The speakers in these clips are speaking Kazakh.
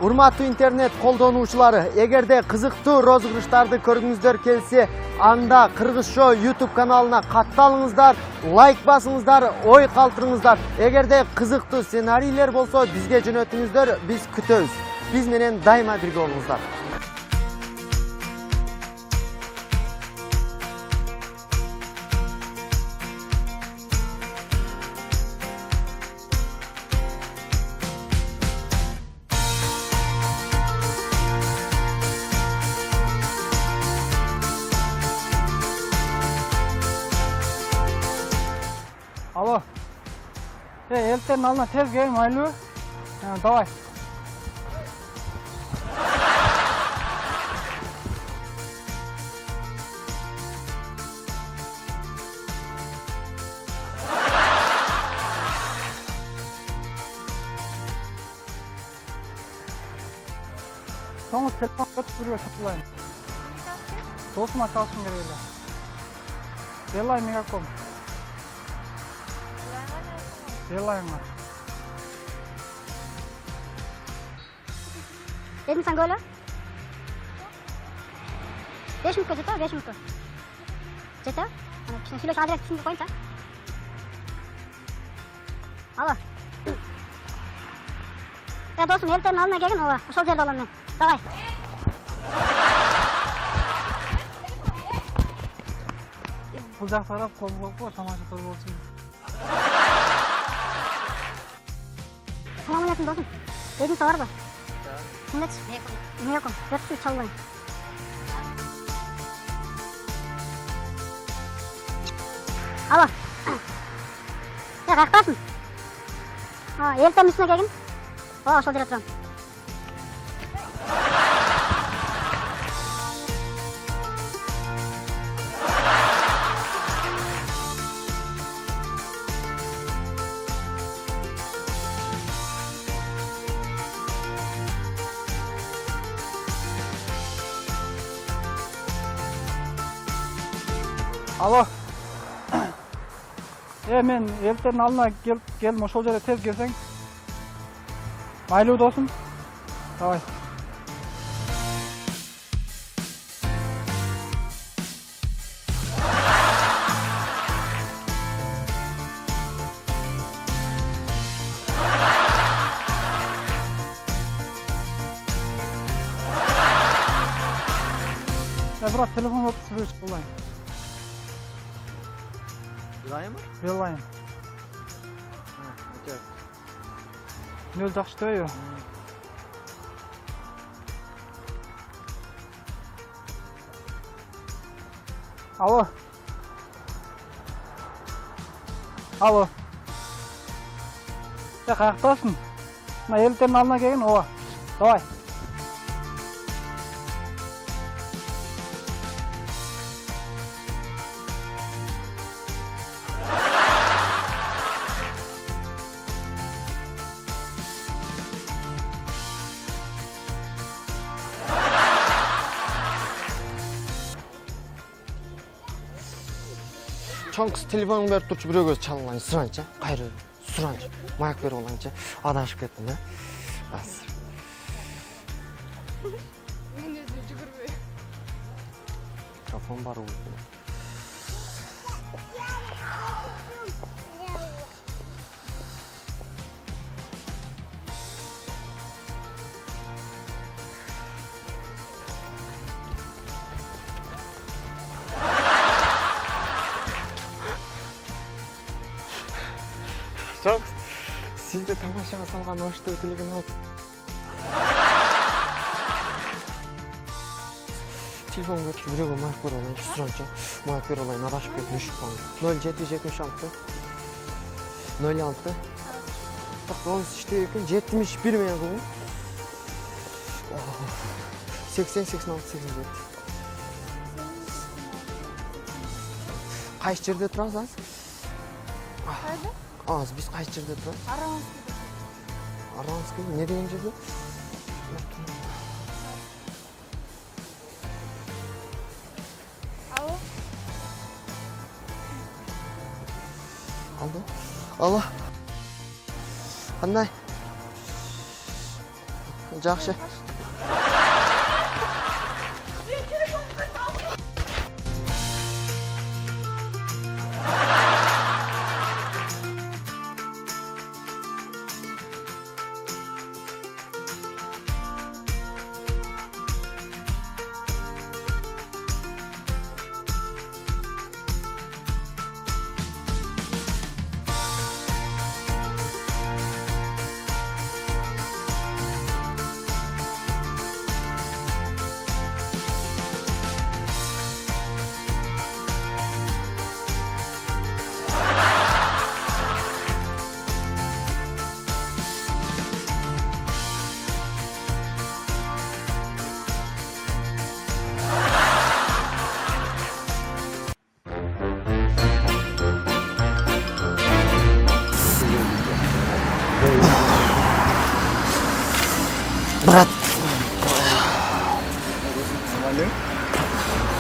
Урматтуу интернет колдонуучулары, эгерде кызыктуу розыгрыштарды көргүңүздөр келсе, анда Кыргыз Шоу YouTube каналына катталыңыздар, лайк басыңыздар, ой калтырыңыздар. Эгерде кызыктуу сценарийлер болсо, бизге жөнөтүңүздөр, биз күтөбүз. Биз менен дайыма бирге болуңуздар. Алло. Элтердин алдына тез келиң, майлуу. Давай. Соңғы телефон өтіп бірге шықылайын. Досыма шалшым керек елі. Белай мегаком. Белайыңа. Dedim sen böyle. 5 minut jeta, 5 minut. Jeta? Şimdi şöyle adres şimdi koyayım sen. Alo. Ya dostum elterin alına gelin ova. Uşol yerde olan ben. Davay. Бұл жақсарап қол болып тамаша той болсын. Selam aleyküm dostum. Dedim var mı? Kimlet? Ne yokum? 400 çalmayın. Alo. Ya kalktasın. Elten üstüne gelin. Uşol yerde turam. Алло. Мен элтердин алдына келдим, ошол жерге тез келсең. Майлуу досум. Давай. Брат, телефон өтіп сүрөш болайын. Билайым? Билайым. Нөл жақшы төйі. Алло. Алло. Қаяқтасың? Элтердин алдына келген, ова. Давай. Чоң кыз телефонун берип турчу, бирөөгө чалган суранчы. Кайры суранчы. Маяк берип алганчы. Адашып кеттим да. Азыр. Мен өзү жүгүрбөй. Микрофон бар уу? Çok siz de tamaşaga salgan oştu ötülігін алып. Телефон көтүп жүрөгө маяк берип алайын, суранчы. Маяк берип алайын, адашып кетип үшүп калдым. 0776 06 9 экен 71 менен кылдым. 80 86 87. Кайсы жерде турасыз? Az, biz kaç жерде тұрамыз? Аранский. Не деген жерде? Алло. Алло. Қандай? Жақсы. Брат.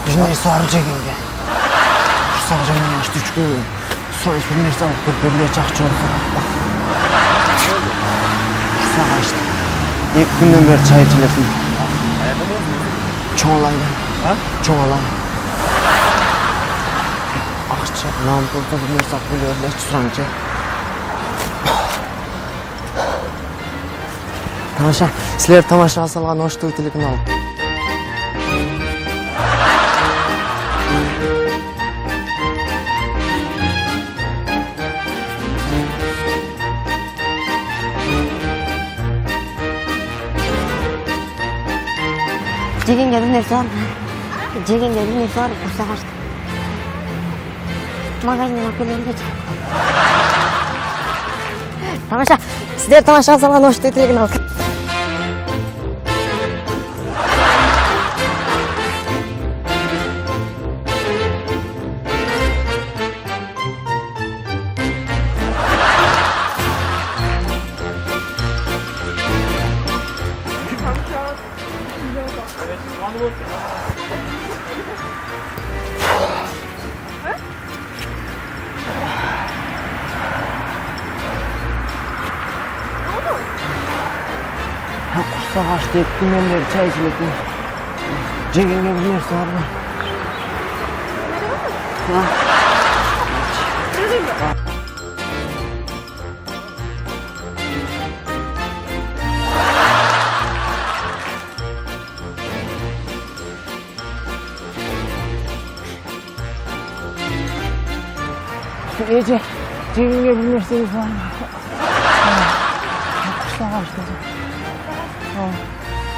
Жинай сарып жегенге. Құрсақ жаман ашты үшкі. Сойыс бір нәрсе алып бір-бірлер жақшы olsa. Құрсақ ашты. 2 күннен бері чай içilesin. Çoğalaydı. Çoğalaydı. Ақша, нам просто бір нәрсе алып келерler сұранчы. Тамаша, сілер тамаша салған ошту телефон алып. Жегенге бір нәрсе алып. Жегенге бір нәрсе алып құрсақ ашты. Магазиннен алып келемін деді. Тамаша, сіздер тамаша салған ошту телефон алып. Құрсақ ашты 2 күннен бері чай içilesin. Жегенге бір нәрсе бар ма? Жегенге бір нәрсеңіз бар ма? Құрсақ ашты.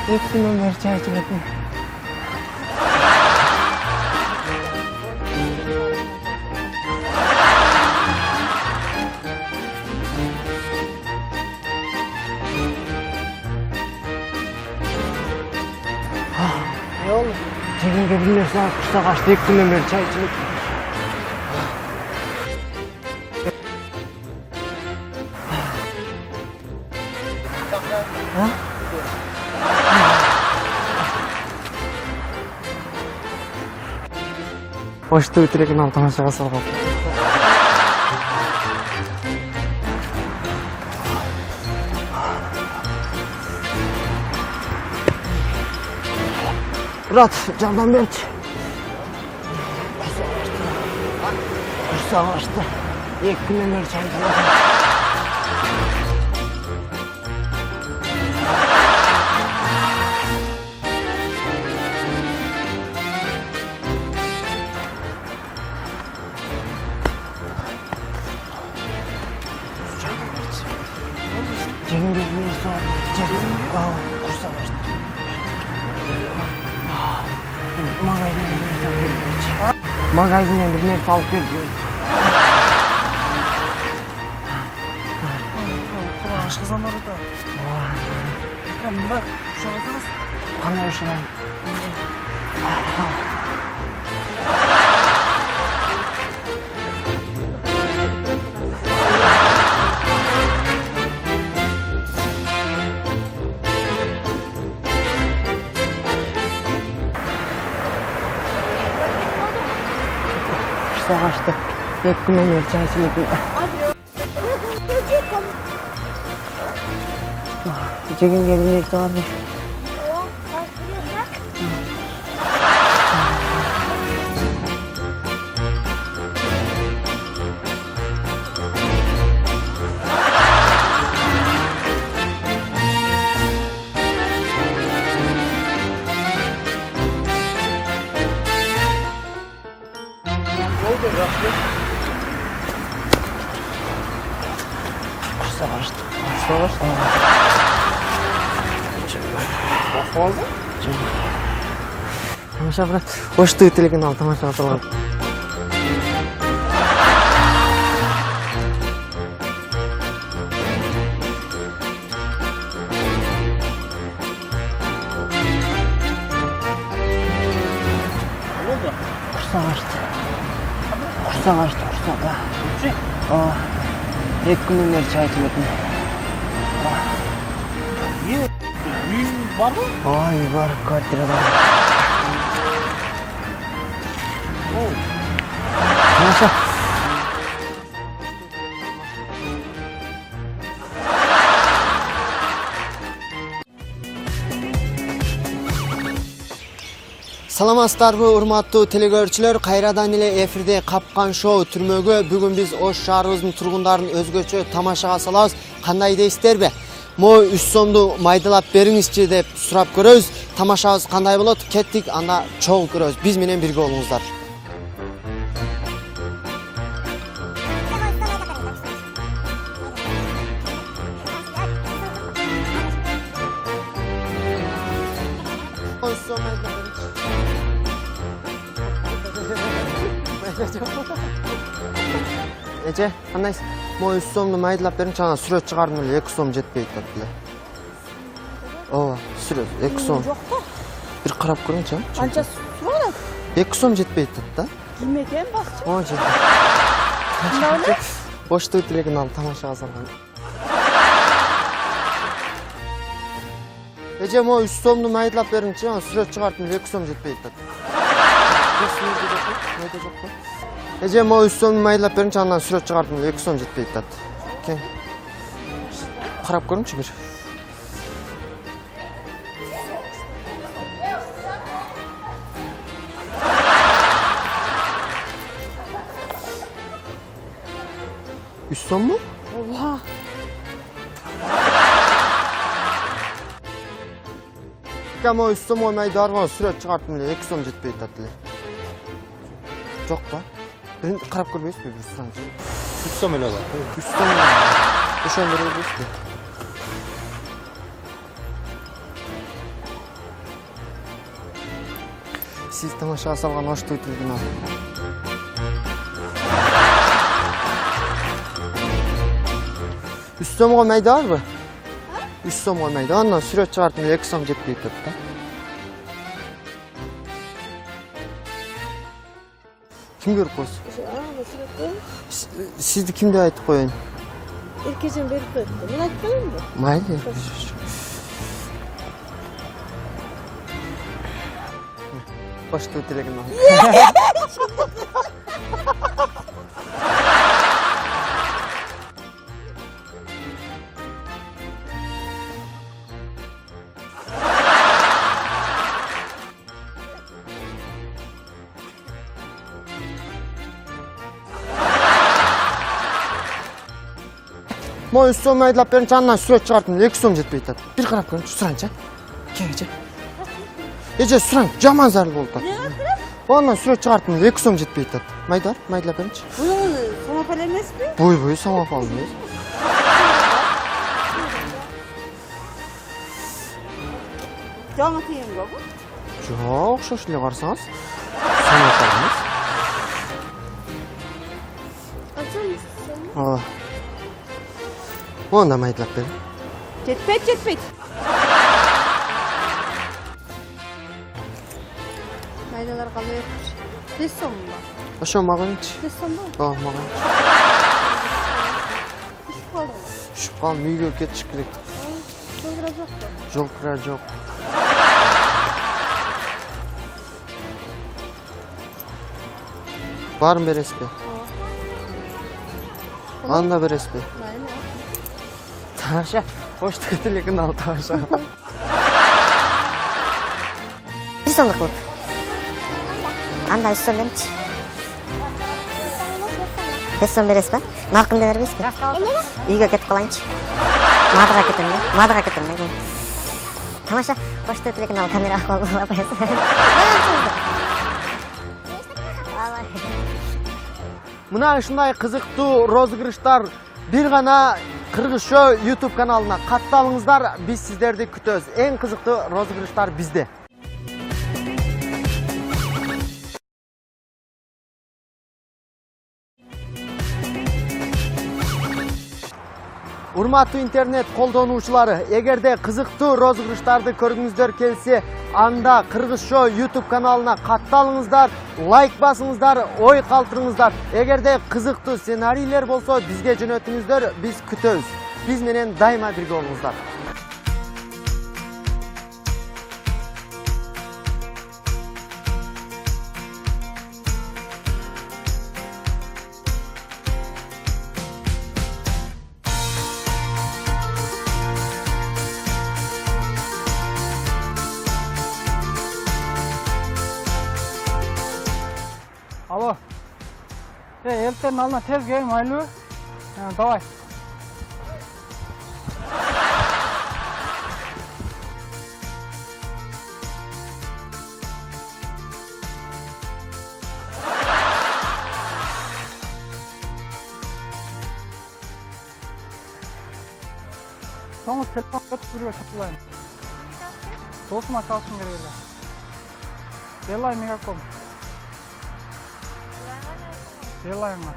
2 күннен бері чай içilesin. Жегенге бір нәрсе алып құрсақ ашты. 2 күннен бері чай içilesin. Ошту телефон алып тамашаға салған. Брат, жардам берші. Құрсақ ашты. 2 күннен бері чай içilesin. Жегенге бір нәрсе бар ма? Құрсақ ашты. Магазиннен бір нәрсе алып берді. Ашқы замары да. Бар, ұшағыз. Қандай ұшырай? Құрсақ ашты. 2 күннен бері чай içilesin. Çekin gelin ekte var mı? Тамаша брат, қошты телегін ал, тамаша аталған. Құрсақ ашты, құрсақ. Екі күннен бері чай ішмедім. Үй бар ма? Ой, бар, квартирада. Тамаша. Саламатсыздарбы, урматтуу телекөрүүчүлөр, кайрадан эле эфирде Капкан шоу түрмөгө бүгүн биз Ош шаарыбыздын тургундарын өзгөчө тамашага салабыз. Кандай дейсиздерби? Мо 3 сомду майдалап бериңизчи деп сурап көрөбүз. Тамашабыз кандай болот? Кеттик, анда чогуу көрөбүз. Биз менен бирге болуңуздар. Эже, кандайсың? Мо 3 сомду майдалап бериңчи, ана сүрөт чыгардым эле 2 сом жетпейт деп эле. Ооба, сүрөт 2 сом. Жок да. Бир карап көрүңчү. Канча суралат? 2 сом жетпейт деп да. Ким экен бакчы? О, жетпейт. Боштуу телегин алып тамашага салган. Эже, мо 3 сомду майдалап бериңчи, ана сүрөт чыгардым эле 2 сом жетпейт деп. Эже, мо 3 сомду майдалап бериңчи, андан сүрөт чыгардым эле 2 сом жетпейт деп. Кең. Карап көрүңчү бир. Üç son mu? Oha. Ama üç son olmayı darma süreç çıkarttım diye 2 son жетпейт dedi. Çok da. Ben karab görmeyiz mi bir sırancı? 3 сом эле бар. 3 son mu? Uşan beri öyle işte. Siz tamaşa salgan hoş tuytildin abi. Üç som olmayı dar mı? 3 som olmaydı. Ondan süreç çıkarttım 2 som жетпейт dedi. Kim görüp koysun? Sizdi kimde aytıp koyun? Erkecen berip öttü. Ben aytmayayım mı? Mayli. Başta ötelegin al. Mo 3 som aydıp berinçi andan süreç çıkarttım 2 som жетпейт dedi. Bir karap görün, suranca. Kengece. Ece suran, jaman zarıl oldu. Ondan süreç çıkarttım 2 som жетпейт dedi. Maydar, maydalap berinçi. Bunun samafal emes mi? Buy samafal mıyız? Can atayım mı bu? Yok, şoşuyla varsanız. Samafal mıyız? Açar mısın? Aa. Ondan maydalap berin. Жетпейт. Майдалар қалай өтір? 5 сом ба? Aşağı mağınç. 5 сом ба? Aa, mağınç. Düşüp қалды. Düşüp kalın, uyuyor, ketişik gerek. Жолдыра жоқ па? Жол кірер жоқ. Барын берес бе? Анда берес бе? Майны. Тамаша. Hoş teketillikin al tamamşa. Bir sonluk bu. Anda 100 so'm berchi. 5 so'm berasiz ba? Narxini berarmizmi? Uyga ketib qolayinchi. Madiga ketimda. Tamosha, qo'shdi telekanal kamera qo'yib qo'yasiz. Mına ушундай кызыктуу розыгрыштар бир гана Кыргыз Шоу YouTube каналына катталыңыздар. Биз сиздерди күтөбүз. Эң кызыктуу розыгрыштар бизде. Урматтуу интернет колдонуучулары, эгерде кызыктуу розыгрыштарды көргүңүздөр келсе, анда Кыргыз Шоу YouTube каналына катталыңыздар, лайк басыңыздар, ой калтырыңыздар. Эгерде кызыктуу сценарийлер болсо, бизге жөнөтүңүздөр, биз күтөбүз. Биз менен дайыма бирге болуңуздар. Алло. Елтердің алдына тез келейін, айлы. Давай. Соңғы телефон өтіп біруге шатылайын. Досыма шалшын керегі. Белай мегаком. Белайыңа.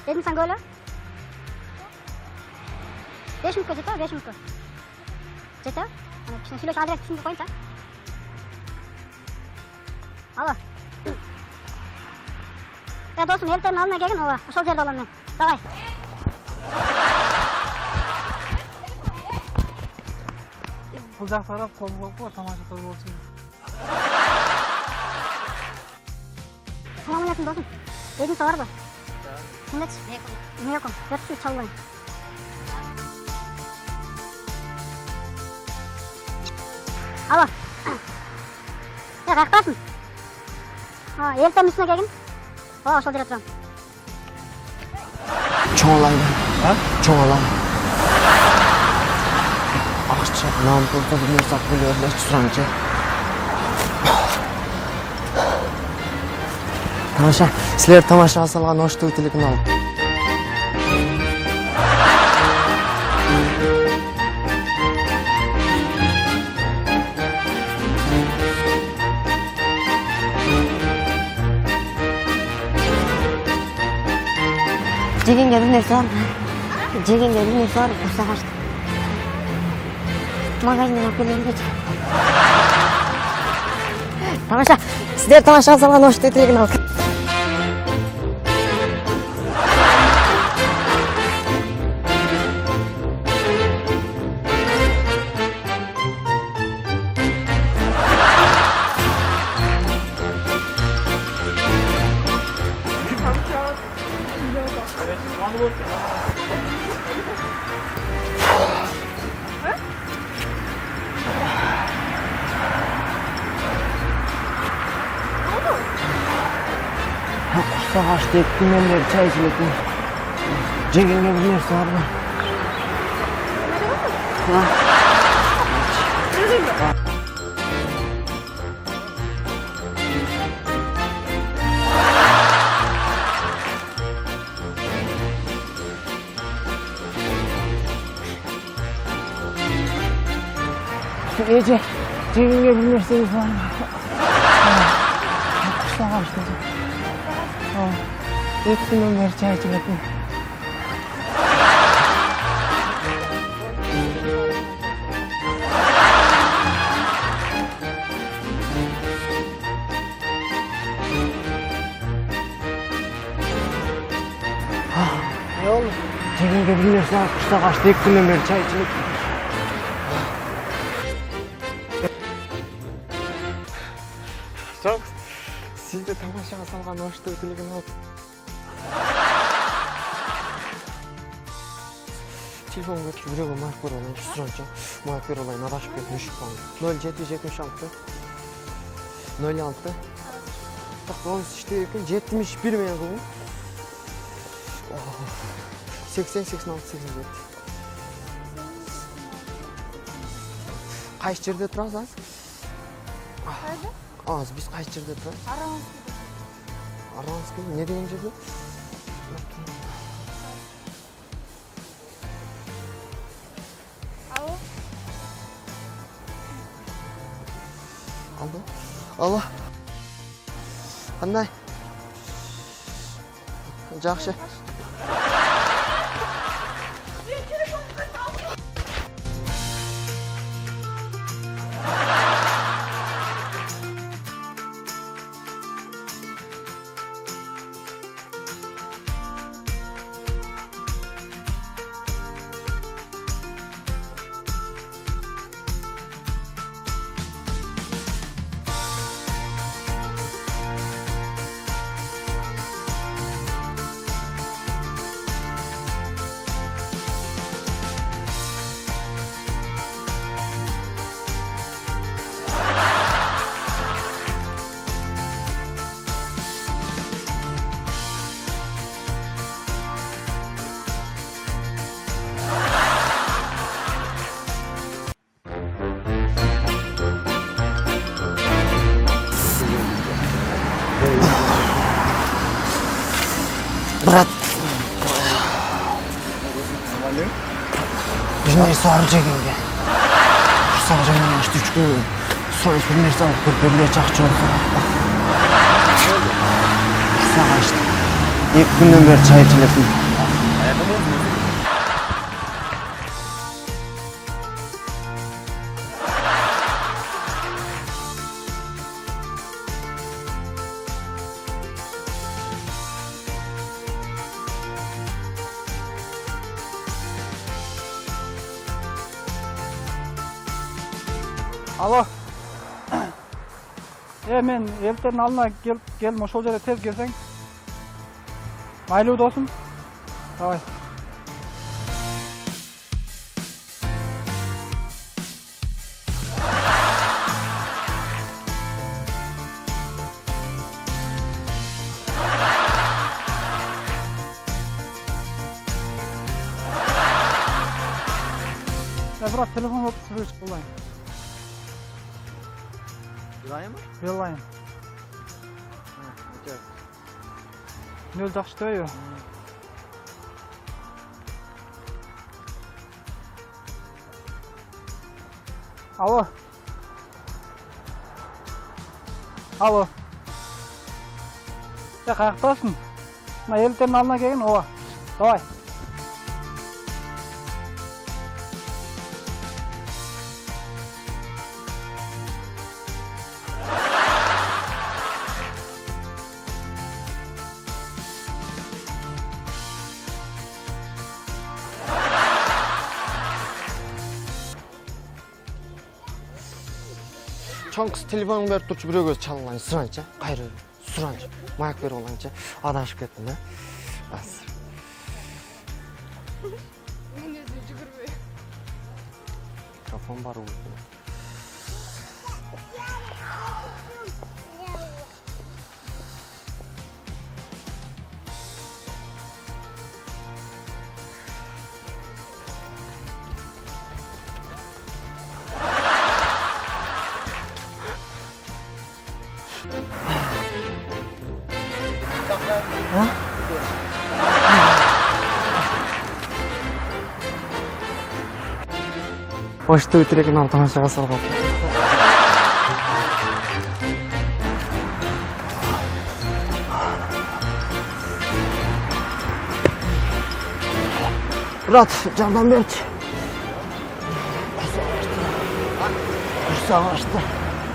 Dedim sen böyle. 5 minut jeta, 5 minut. Jeta? Ana şunu adres şimdi koyayım sen. Alo. Ya dostum, elterin alına gelin ova. Sol yerde olanlar. Davay. Бұл жақсарап қол болып қой, тамаша той болсын. Tamam oynasın dostum. Dedim sağır mı? Şimdi ne yokum? 400 çalılayım. Alo. Ya kalktasın. Elten üstüne gelin. Sol yerde oturam. Çoğalayım. Çoğalayım. Akşam nam burada bilmiyorsak biliyorlar çırancı. Tamam, sizler tamamşa salgan hoştu telekanal. Жегенге бір нәрсе бар. Жегенге бір нәрсе бар. Құрса қашты. Магазиннен алып келейін деді. Тамаша, сіздер тамаша салған hoştu telekanal. Kursa kaçtı, ekmeğimleri çay içilecek mi? Cengenge bir neresi var mı? Ece, cengenge bir neresi var mı? Kursa kaçtı. Ekmeğimleri çay içilecek mi? Ne oldu? Cengenge bir neresi var, kursa kaçtı, ekmeğimleri çay içilecek mi? Çok, siz de tamamşa salgan hoştu telekanal. telefon götürüp жүрегі майып бер олайын сұранчы майып бер олайын адашып кетіп үшіп қалды 0776 06 9 işte ekan 71 men qildim 80 86 87 qaysi yerda turasiz Qayerda? hozir biz qaysi yerda turamiz Aranskiy ne degan yerda Alo. Aldı. Allah. Qanday? Yaxshi. Брат. Biz neyse arıca geldi. Kursaq жаңан açtı 3 gün. Sonra bir nerse alıp bir çakçı oldu. Kursaq açtı. 2 günden beri çay içiletim. Alo. Men elтердин алдына келдим, ошол жерге тез келсең. Майлуу досум. Давай. Брат, телефон алып сүрүш болайын. Bilay mı? Beeline. Nöl жақшытойы. Alo. Alo. Қаяқтасың? Мына елтердің алдына келген, ова. Давай. Чоң кыз телефонун берип турчу бирөөгө чалган суранчы, кайры суранчы, маяк берип алганчы адашып кеттим да. Азыр. Мен өзү жүгүрбөй. Телефон бар уу? Почту өтіреген ал тамашаға салып алды. Брат, жардам берчи. Құрсақ ашты.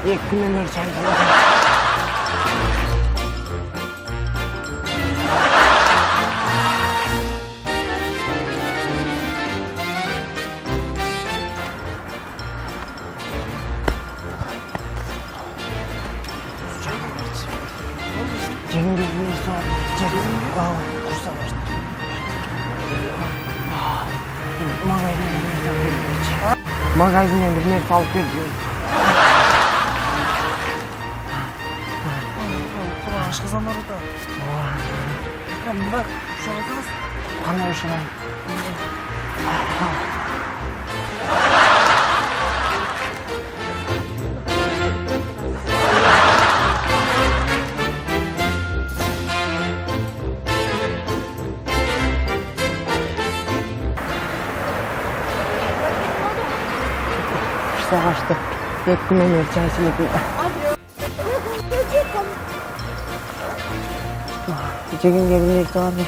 2 күннен бері чай içiletim. Cengin bir soğuk. Cengin. Kursa başladı. Magazinden bir nerse alıp gel diyorum. Başka zamanlarda da. Ekrem bak şu an kız. Bana hoşuna. İşte kaçtı. Beklemiyor çay içmekle. Gece gelecek abi.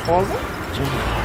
Fazla?